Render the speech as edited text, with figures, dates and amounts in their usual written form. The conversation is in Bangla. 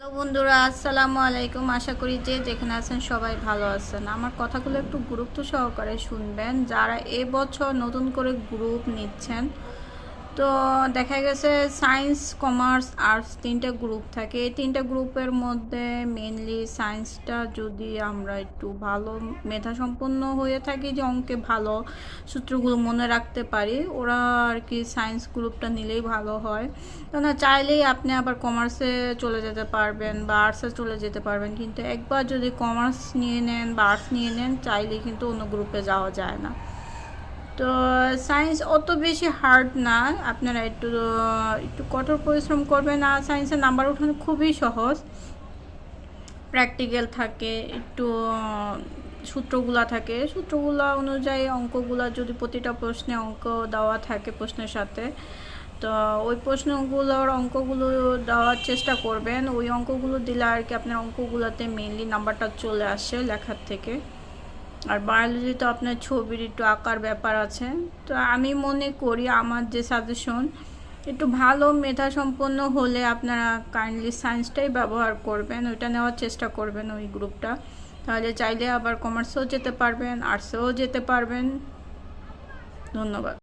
তো বন্ধুরা আসসালামু আলাইকুম। আশা করি যে যেখানে আছেন সবাই ভালো আছেন। আমার কথাগুলো একটু গুরুত্ব সহকারে শুনবেন যারা এবছর নতুন করে গ্রুপ নিচ্ছেন। তো দেখা গেছে সায়েন্স, কমার্স, আর্টস তিনটা গ্রুপ থাকে। এই তিনটা গ্রুপের মধ্যে মেনলি সায়েন্সটা যদি আমরা একটু ভালো মেধাসম্পন্ন হয়ে থাকি, যে অঙ্কে ভালো, সূত্রগুলো মনে রাখতে পারি, ওরা আর কি সায়েন্স গ্রুপটা নিলেই ভালো হয়। কেননা চাইলেই আপনি আবার কমার্সে চলে যেতে পারবেন বা আর্টসে চলে যেতে পারবেন, কিন্তু একবার যদি কমার্স নিয়ে নেন বা আর্টস নিয়ে নেন, চাইলেই কিন্তু অন্য গ্রুপে যাওয়া যায় না। তো সায়েন্স অত বেশি হার্ড না, আপনারা একটু একটু কঠোর পরিশ্রম করবেন। আর সায়েন্সের নাম্বার উঠানো খুবই সহজ, প্র্যাকটিক্যাল থাকে, একটু সূত্রগুলা থাকে, সূত্রগুলা অনুযায়ী অঙ্কগুলা, যদি প্রতিটা প্রশ্নে অঙ্ক দেওয়া থাকে প্রশ্নের সাথে, তো ওই প্রশ্নগুলোর অঙ্কগুলো দেওয়ার চেষ্টা করবেন। ওই অঙ্কগুলো দিলে আর কি আপনার অঙ্কগুলোতে মেনলি নাম্বারটা চলে আসে লেখার থেকে। আর বায়োলজি তো আপনার ছবির একটু আঁকার ব্যাপার আছে। তো আমি মনে করি, আমার যে সাজেশন, একটু ভালো মেধা সম্পন্ন হলে আপনারা কাইন্ডলি সায়েন্সটাই ব্যবহার করবেন, ওইটা নেওয়ার চেষ্টা করবেন ওই গ্রুপটা। তাহলে চাইলে আবার কমার্সেও যেতে পারবেন, আর্টসেও যেতে পারবেন। ধন্যবাদ।